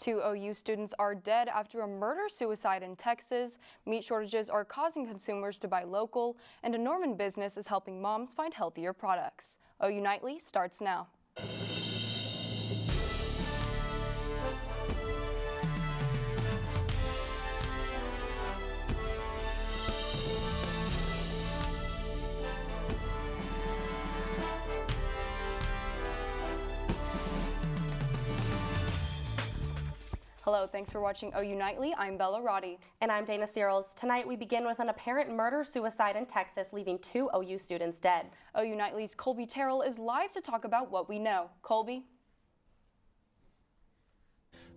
Two OU students are dead after a murder-suicide in Texas. Meat shortages are causing consumers to buy local, and a Norman business is helping moms find healthier products. OU Nightly starts now. Hello, thanks for watching OU Nightly. I'm Roddy. And I'm Dana Searles. Tonight we begin with an apparent murder-suicide in Texas, leaving two OU students dead. OU Nightly's Kolby Terrell is live to talk about what we know. Kolby?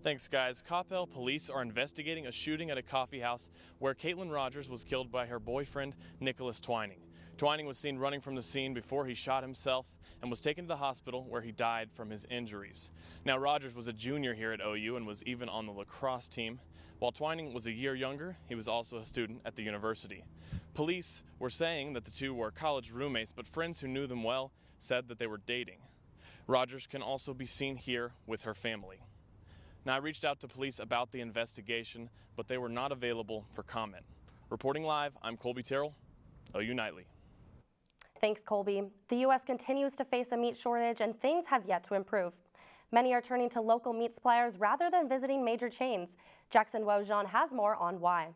Thanks, guys. Coppell police are investigating a shooting at a coffee house where Caitlin Rogers was killed by her boyfriend, Nicholas Twining. Twining was seen running from the scene before he shot himself and was taken to the hospital where he died from his injuries. Now, Rogers was a junior here at OU and was even on the lacrosse team. While Twining was a year younger, he was also a student at the university. Police were saying that the two were college roommates, but friends who knew them well said that they were dating. Rogers can also be seen here with her family. Now, I reached out to police about the investigation, but they were not available for comment. Reporting live, I'm Kolby Terrell, OU Nightly. Thanks, Kolby. The U.S. continues to face a meat shortage and things have yet to improve. Many are turning to local meat suppliers rather than visiting major chains. Jackson Wojahn has more on why.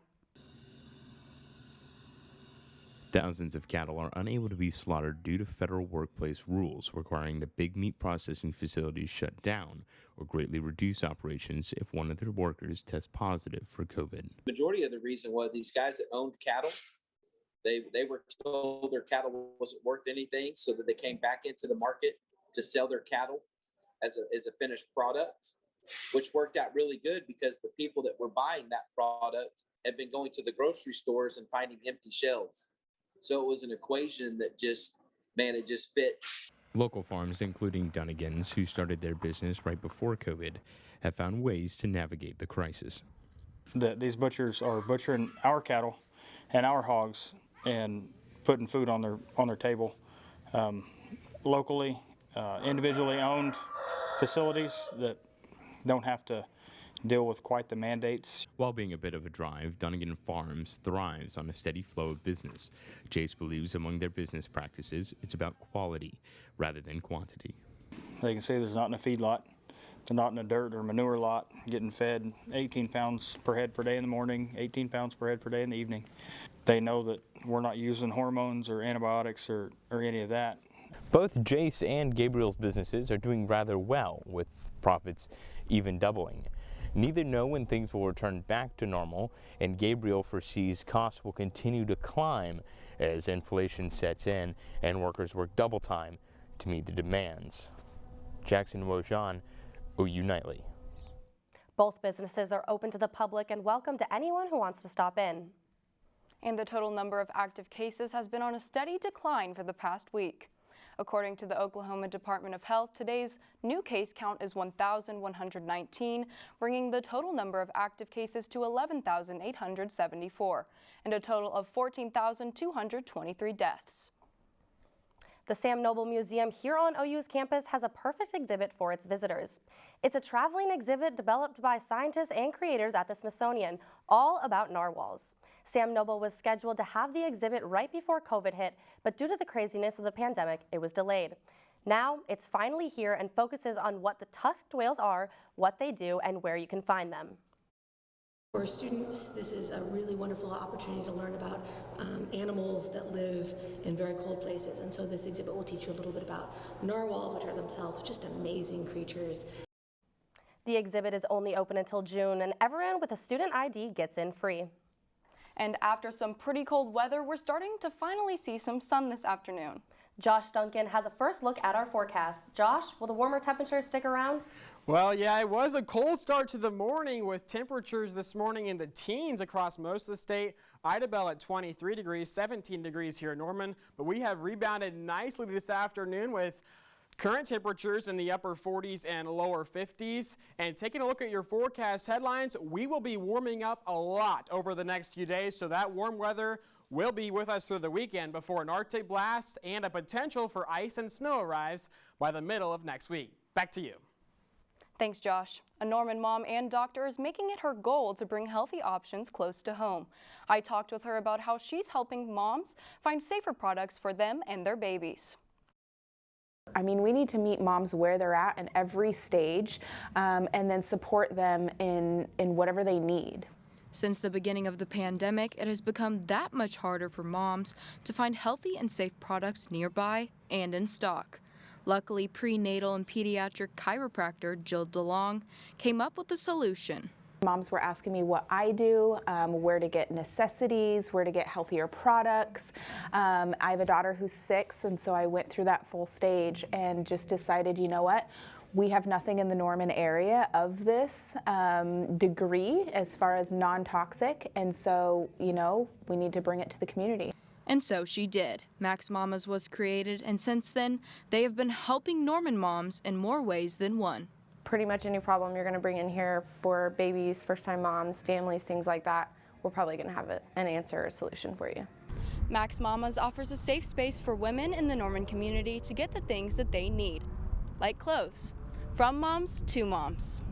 Thousands of cattle are unable to be slaughtered due to federal workplace rules requiring that big meat processing facilities shut down or greatly reduce operations if one of their workers tests positive for COVID. The majority of the reason was these guys that owned cattle, they were told their cattle wasn't worth anything, so that they came back into the market to sell their cattle as a finished product, which worked out really good because the people that were buying that product had been going to the grocery stores and finding empty shelves. So it was an equation that it just fit. Local farms, including Duncan's, who started their business right before COVID, have found ways to navigate the crisis. These butchers are butchering our cattle and our hogs and putting food on their table. Locally, individually owned facilities that don't have to deal with quite the mandates. While being a bit of a drive, Duncan Farms thrives on a steady flow of business. Chase believes among their business practices, it's about quality rather than quantity. They can see there's not in a feedlot. They're not in a dirt or manure lot getting fed 18 pounds per head per day in the morning, 18 pounds per head per day in the evening. They know that we're not using hormones or antibiotics or any of that. Both Jace and Gabriel's businesses are doing rather well, with profits even doubling. Neither know when things will return back to normal, and Gabriel foresees costs will continue to climb as inflation sets in and workers work double time to meet the demands. Jackson Wojahn, OU Nightly. Both businesses are open to the public and welcome to anyone who wants to stop in. And the total number of active cases has been on a steady decline for the past week. According to the Oklahoma Department of Health, today's new case count is 1,119, bringing the total number of active cases to 11,874, and a total of 14,223 deaths. The Sam Noble Museum here on OU's campus has a perfect exhibit for its visitors. It's a traveling exhibit developed by scientists and creators at the Smithsonian, all about narwhals. Sam Noble was scheduled to have the exhibit right before COVID hit, but due to the craziness of the pandemic, it was delayed. Now, it's finally here and focuses on what the tusked whales are, what they do, and where you can find them. For students, this is a really wonderful opportunity to learn about animals that live in very cold places. And so this exhibit will teach you a little bit about narwhals, which are themselves just amazing creatures. The exhibit is only open until June, and everyone with a student ID gets in free. And after some pretty cold weather, we're starting to finally see some sun this afternoon. Josh Duncan has a first look at our forecast. Josh, will the warmer temperatures stick around? Well, yeah, it was a cold start to the morning with temperatures this morning in the teens across most of the state. Idabel at 23 degrees, 17 degrees here in Norman, but we have rebounded nicely this afternoon with current temperatures in the upper 40s and lower 50s. And taking a look at your forecast headlines, we will be warming up a lot over the next few days, so that warm weather will be with us through the weekend before an Arctic blast and a potential for ice and snow arrives by the middle of next week. Back to you. Thanks, Josh. A Norman mom and doctor is making it her goal to bring healthy options close to home. I talked with her about how she's helping moms find safer products for them and their babies. I mean, we need to meet moms where they're at in every stage and then support them in whatever they need. Since the beginning of the pandemic, it has become that much harder for moms to find healthy and safe products nearby and in stock. Luckily, prenatal and pediatric chiropractor Jill DeLong came up with a solution. Moms were asking me what I do, where to get necessities, where to get healthier products. I have a daughter who's 6, and so I went through that full stage and just decided, you know what? We have nothing in the Norman area of this degree as far as non-toxic, and so, you know, we need to bring it to the community. And so she did. Max Mamas was created, and since then, they have been helping Norman moms in more ways than one. Pretty much any problem you're going to bring in here for babies, first-time moms, families, things like that, we're probably going to have an answer or a solution for you. Max Mamas offers a safe space for women in the Norman community to get the things that they need, like clothes, from moms to moms.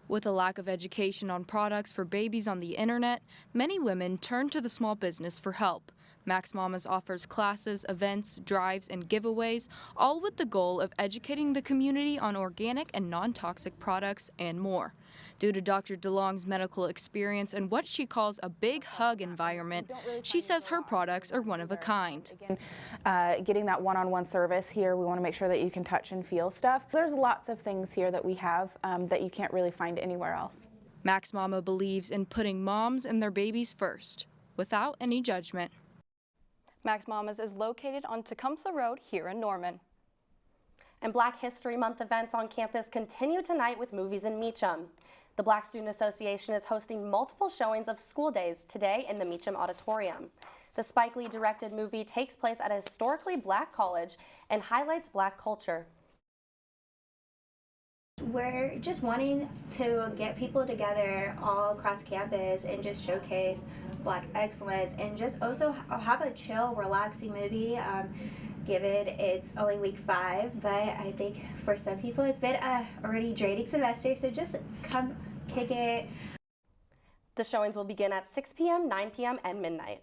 With a lack of education on products for babies on the internet, many women turn to the small business for help. Max Mamas offers classes, events, drives, and giveaways, all with the goal of educating the community on organic and non-toxic products and more. Due to Dr. DeLong's medical experience and what she calls a big hug environment, she says her products are one of a kind. Again, getting that one-on-one service here, we want to make sure that you can touch and feel stuff. There's lots of things here that we have that you can't really find anywhere else. Max Mama believes in putting moms and their babies first, without any judgment. Max Mamas is located on Tecumseh Road here in Norman. And Black History Month events on campus continue tonight with movies in Meacham. The Black Student Association is hosting multiple showings of School Days today in the Meacham Auditorium. The Spike Lee directed movie takes place at a historically Black college and highlights Black culture. We're just wanting to get people together all across campus and just showcase Black excellence and just also have a chill, relaxing movie. Given it's only week 5, but I think for some people it's been a already draining semester, so just come kick it. The showings will begin at 6 p.m., 9 p.m., and midnight.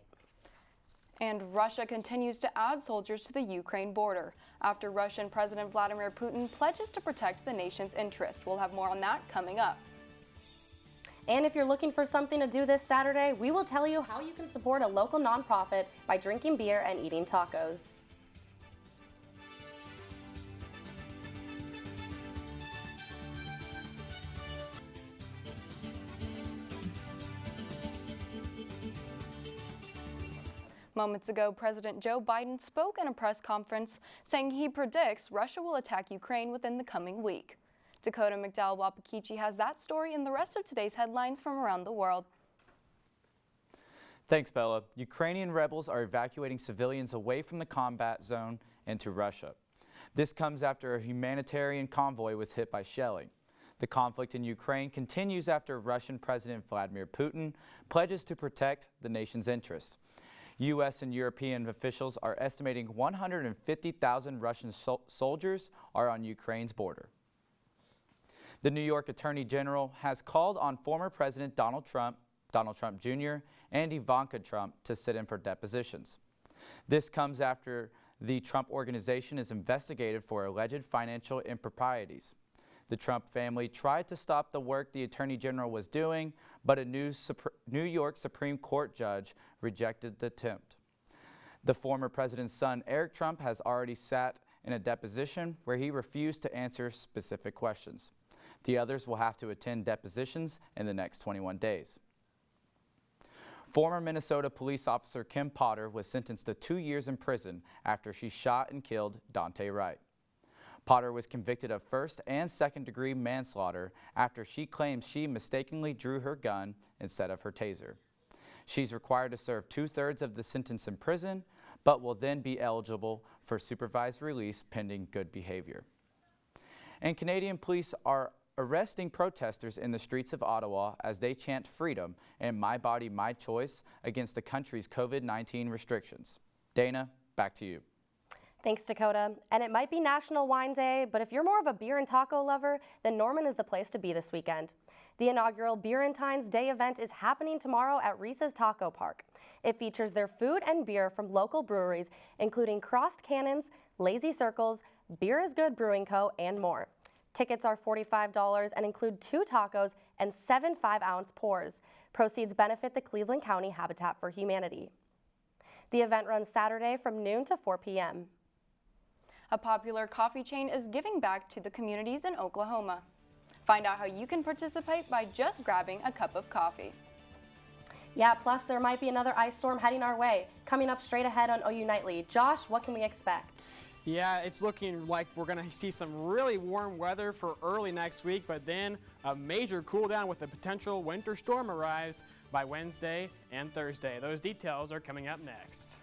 And Russia continues to add soldiers to the Ukraine border after Russian President Vladimir Putin pledges to protect the nation's interest. We'll have more on that coming up. And if you're looking for something to do this Saturday, we will tell you how you can support a local nonprofit by drinking beer and eating tacos. Moments ago, President Joe Biden spoke in a press conference saying he predicts Russia will attack Ukraine within the coming week. Dacoda McDowell-Wahpekeche has that story and the rest of today's headlines from around the world. Thanks, Bella. Ukrainian rebels are evacuating civilians away from the combat zone into Russia. This comes after a humanitarian convoy was hit by shelling. The conflict in Ukraine continues after Russian President Vladimir Putin pledges to protect the nation's interests. U.S. and European officials are estimating 150,000 Russian soldiers are on Ukraine's border. The New York Attorney General has called on former President Donald Trump Jr., and Ivanka Trump to sit in for depositions. This comes after the Trump Organization is investigated for alleged financial improprieties. The Trump family tried to stop the work the Attorney General was doing, but a New York Supreme Court judge rejected the attempt. The former president's son, Eric Trump, has already sat in a deposition where he refused to answer specific questions. The others will have to attend depositions in the next 21 days. Former Minnesota police officer Kim Potter was sentenced to 2 years in prison after she shot and killed Daunte Wright. Potter was convicted of first and second-degree manslaughter after she claims she mistakenly drew her gun instead of her taser. She's required to serve 2/3 of the sentence in prison, but will then be eligible for supervised release pending good behavior. And Canadian police are arresting protesters in the streets of Ottawa as they chant freedom and My Body, My Choice against the country's COVID-19 restrictions. Dana, back to you. Thanks, Dacoda. And it might be National Wine Day, but if you're more of a beer and taco lover, then Norman is the place to be this weekend. The inaugural Beer and Tines Day event is happening tomorrow at Reese's Taco Park. It features their food and beer from local breweries, including Crossed Cannons, Lazy Circles, Beer is Good Brewing Co., and more. Tickets are $45 and include 2 tacos and 7 5-ounce pours. Proceeds benefit the Cleveland County Habitat for Humanity. The event runs Saturday from noon to 4 p.m. A popular coffee chain is giving back to the communities in Oklahoma. Find out how you can participate by just grabbing a cup of coffee. Yeah, plus there might be another ice storm heading our way. Coming up straight ahead on OU Nightly. Josh, what can we expect? Yeah, it's looking like we're going to see some really warm weather for early next week, but then a major cool down with a potential winter storm arrives by Wednesday and Thursday. Those details are coming up next.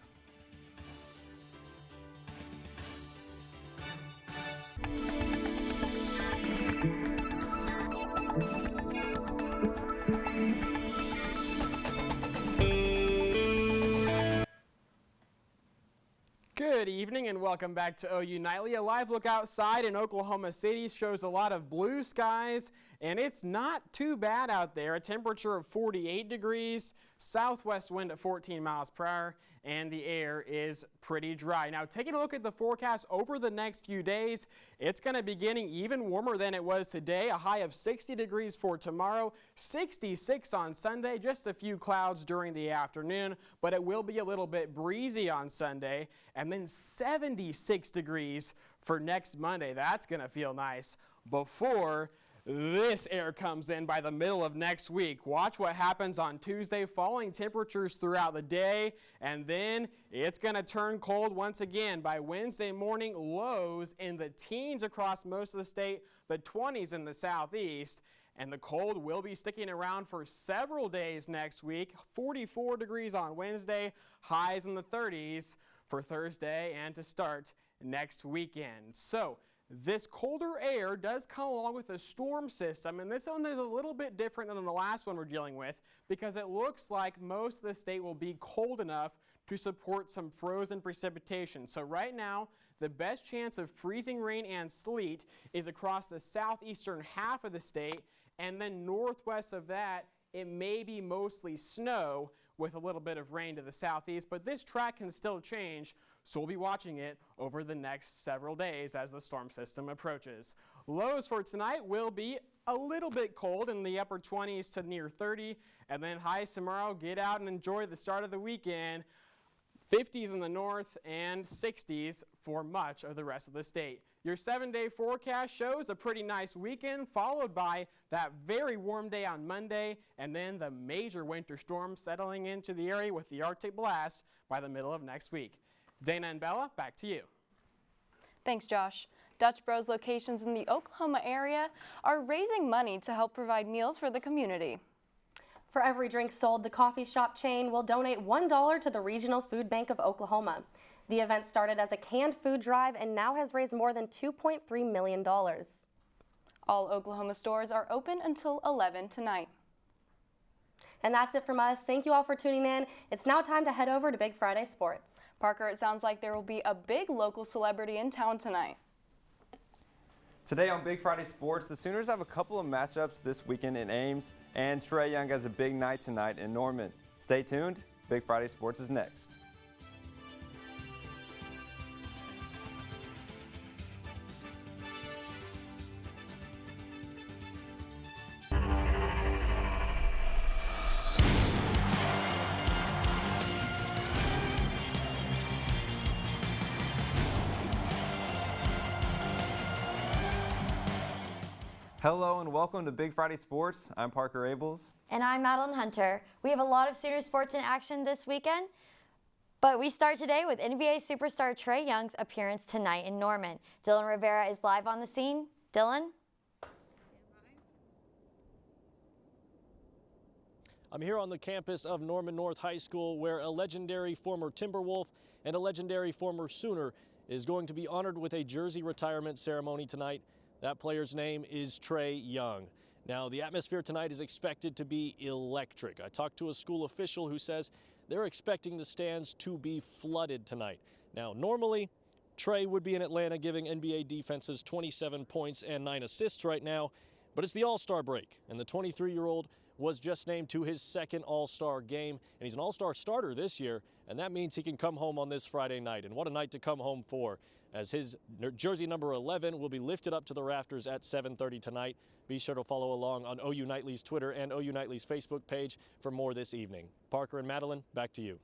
Good evening and welcome back to OU Nightly. A live look outside in Oklahoma City shows a lot of blue skies, and it's not too bad out there. A temperature of 48 degrees, southwest wind at 14 miles per hour, and the air is pretty dry. Now, taking a look at the forecast over the next few days, it's going to be getting even warmer than it was today. A high of 60 degrees for tomorrow, 66 on Sunday, just a few clouds during the afternoon, but it will be a little bit breezy on Sunday, and then 76 degrees for next Monday. That's going to feel nice before this air comes in by the middle of next week. Watch what happens on Tuesday, falling temperatures throughout the day, and then it's going to turn cold once again by Wednesday morning. Lows in the teens across most of the state, the 20s in the southeast, and the cold will be sticking around for several days next week. 44 degrees on Wednesday, highs in the 30s for Thursday and to start next weekend. So this colder air does come along with a storm system, and this one is a little bit different than the last one we're dealing with because it looks like most of the state will be cold enough to support some frozen precipitation. So right now, the best chance of freezing rain and sleet is across the southeastern half of the state, and then northwest of that, it may be mostly snow with a little bit of rain to the southeast, but this track can still change, so we'll be watching it over the next several days as the storm system approaches. Lows for tonight will be a little bit cold in the upper 20s to near 30, and then highs tomorrow. Get out and enjoy the start of the weekend. 50s in the north and 60s for much of the rest of the state. Your 7-day forecast shows a pretty nice weekend, followed by that very warm day on Monday, and then the major winter storm settling into the area with the Arctic blast by the middle of next week. Dana and Bella, back to you. Thanks, Josh. Dutch Bros locations in the Oklahoma area are raising money to help provide meals for the community. For every drink sold, the coffee shop chain will donate $1 to the Regional Food Bank of Oklahoma. The event started as a canned food drive and now has raised more than $2.3 million. All Oklahoma stores are open until 11 tonight. And that's it from us. Thank you all for tuning in. It's now time to head over to Big Friday Sports. Parker, it sounds like there will be a big local celebrity in town tonight. Today on Big Friday Sports, the Sooners have a couple of matchups this weekend in Ames, and Trae Young has a big night tonight in Norman. Stay tuned. Big Friday Sports is next. Hello and welcome to Big Friday Sports. I'm Parker Abels. And I'm Madeline Hunter. We have a lot of Sooner sports in action this weekend, but we start today with NBA superstar Trae Young's appearance tonight in Norman. Dylan Rivera is live on the scene. Dylan? I'm here on the campus of Norman North High School where a legendary former Timberwolf and a legendary former Sooner is going to be honored with a jersey retirement ceremony tonight. That player's name is Trae Young. Now, the atmosphere tonight is expected to be electric. I talked to a school official who says they're expecting the stands to be flooded tonight. Now, normally, Trey would be in Atlanta giving NBA defenses 27 points and 9 assists right now, but it's the All-Star break, and the 23-year-old was just named to his second All-Star game, and he's an All-Star starter this year, and that means he can come home on this Friday night. And what a night to come home for, as his jersey number 11 will be lifted up to the rafters at 7:30 tonight. Be sure to follow along on OU Nightly's Twitter and OU Nightly's Facebook page for more this evening. Parker and Madeline, back to you.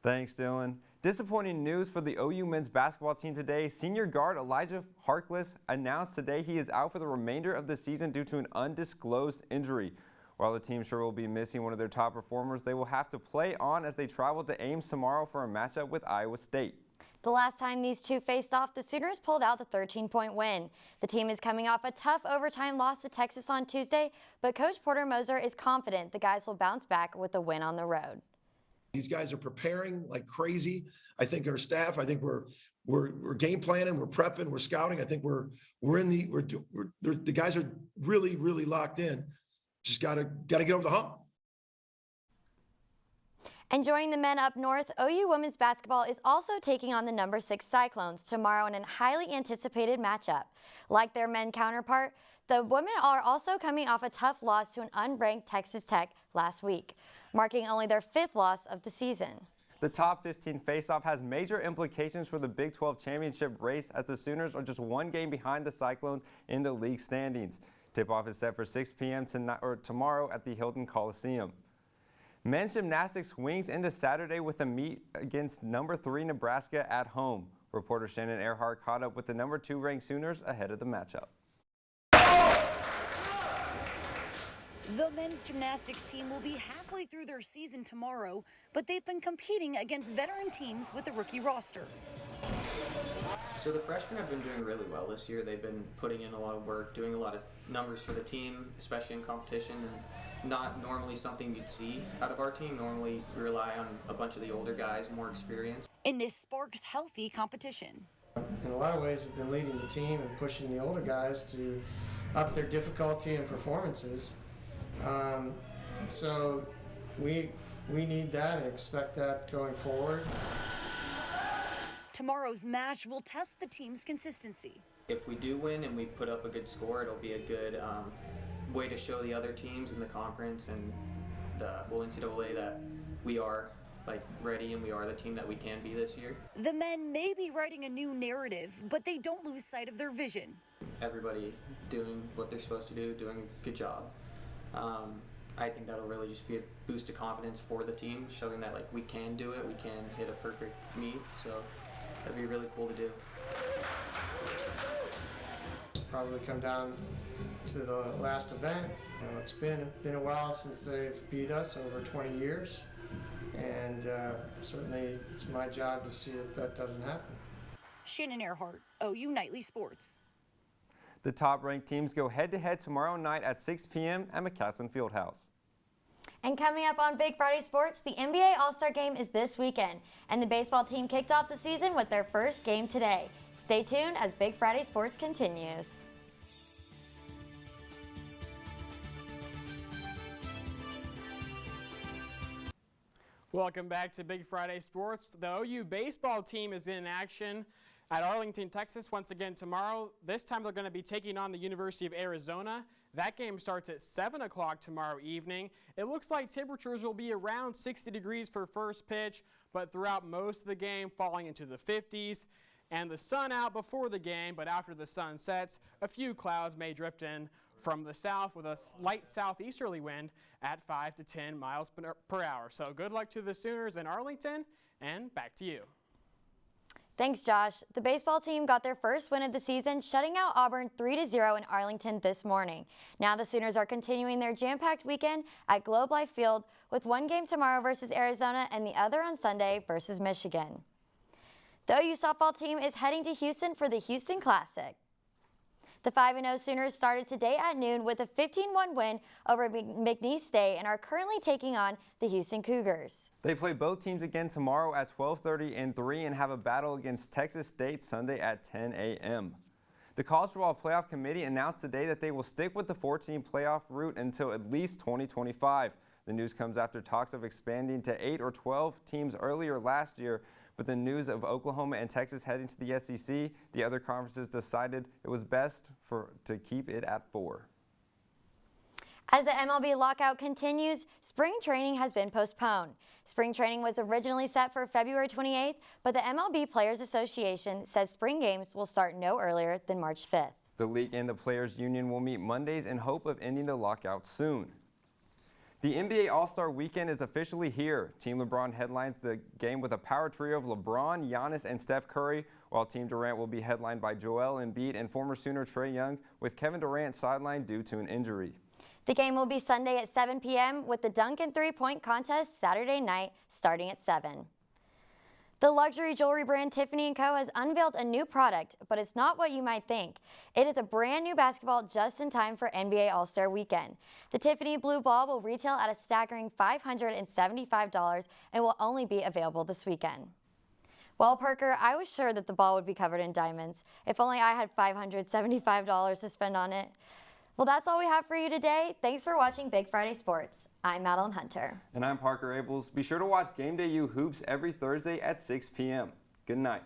Thanks, Dylan. Disappointing news for the OU men's basketball team today. Senior guard Elijah Harkless announced today he is out for the remainder of the season due to an undisclosed injury. While the team sure will be missing one of their top performers, they will have to play on as they travel to Ames tomorrow for a matchup with Iowa State. The last time these two faced off, the Sooners pulled out the 13-point win. The team is coming off a tough overtime loss to Texas on Tuesday, but Coach Porter Moser is confident the guys will bounce back with a win on the road. These guys are preparing like crazy. I think our staff, I think we're game planning, we're prepping, we're scouting. I think the guys are really, really locked in. Just gotta get over the hump. And joining the men up north, OU women's basketball is also taking on the number 6 Cyclones tomorrow in a highly anticipated matchup. Like their men counterpart, the women are also coming off a tough loss to an unranked Texas Tech last week, marking only their 5th loss of the season. The top 15 face-off has major implications for the Big 12 championship race, as the Sooners are just one game behind the Cyclones in the league standings. Tip-off is set for 6 p.m. tomorrow at the Hilton Coliseum. Men's gymnastics swings into Saturday with a meet against number 3 Nebraska at home. Reporter Shannon Earhart caught up with the number 2 ranked Sooners ahead of the matchup. The men's gymnastics team will be halfway through their season tomorrow, but they've been competing against veteran teams with a rookie roster. So the freshmen have been doing really well this year. They've been putting in a lot of work, doing a lot of numbers for the team, especially in competition, and not normally something you'd see out of our team. Normally we rely on a bunch of the older guys, more experience. And this sparks healthy competition. In a lot of ways, have been leading the team and pushing the older guys to up their difficulty and performances. So we need that and expect that going forward. Tomorrow's match will test the team's consistency. If we do win and we put up a good score, it'll be a good way to show the other teams in the conference and the whole NCAA that we are ready and we are the team that we can be this year. The men may be writing a new narrative, but they don't lose sight of their vision. Everybody doing what they're supposed to do, doing a good job. I think that'll really just be a boost of confidence for the team, showing that we can do it, we can hit a perfect meet, so that'd be really cool to do. Probably come down to the last event. It's been a while since they've beat us, over 20 years, and certainly it's my job to see that doesn't happen. Shannon Earhart, OU Nightly Sports. The top-ranked teams go head-to-head tomorrow night at 6 p.m. at McCaslin Fieldhouse. And coming up on Big Friday Sports, the NBA All-Star Game is this weekend, and the baseball team kicked off the season with their first game today. Stay tuned as Big Friday Sports continues. Welcome back to Big Friday Sports. The OU baseball team is in action at Arlington, Texas once again tomorrow. This time they're going to be taking on the University of Arizona. That game starts at 7 o'clock tomorrow evening. It looks like temperatures will be around 60 degrees for first pitch, but throughout most of the game falling into the 50s. And the sun out before the game, but after the sun sets, a few clouds may drift in from the south with a light southeasterly wind at 5 to 10 miles per hour. So good luck to the Sooners in Arlington, and back to you. Thanks, Josh. The baseball team got their first win of the season, shutting out Auburn 3-0 in Arlington this morning. Now the Sooners are continuing their jam-packed weekend at Globe Life Field with one game tomorrow versus Arizona and the other on Sunday versus Michigan. The OU softball team is heading to Houston for the Houston Classic. The 5-0 Sooners started today at noon with a 15-1 win over McNeese State and are currently taking on the Houston Cougars. They play both teams again tomorrow at 12:30 and 3 and have a battle against Texas State Sunday at 10 a.m. The College Football Playoff Committee announced today that they will stick with the 14 playoff route until at least 2025. The news comes after talks of expanding to 8 or 12 teams earlier last year, But the news of Oklahoma and Texas heading to the SEC, the other conferences decided it was best to keep it at 4. As the MLB lockout continues, spring training has been postponed. Spring training was originally set for February 28th, but the MLB Players Association says spring games will start no earlier than March 5th. The league and the Players Union will meet Mondays in hope of ending the lockout soon. The NBA All-Star Weekend is officially here. Team LeBron headlines the game with a power trio of LeBron, Giannis, and Steph Curry, while Team Durant will be headlined by Joel Embiid and former Sooner Trae Young, with Kevin Durant sidelined due to an injury. The game will be Sunday at 7 p.m. with the Duncan three-point contest Saturday night starting at 7. The luxury jewelry brand Tiffany & Co. has unveiled a new product, but it's not what you might think. It is a brand new basketball just in time for NBA All-Star Weekend. The Tiffany Blue Ball will retail at a staggering $575 and will only be available this weekend. Well, Parker, I was sure that the ball would be covered in diamonds. If only I had $575 to spend on it. Well, that's all we have for you today. Thanks for watching Big Friday Sports. I'm Madeline Hunter. And I'm Parker Abels. Be sure to watch Game Day U Hoops every Thursday at 6 p.m. Good night.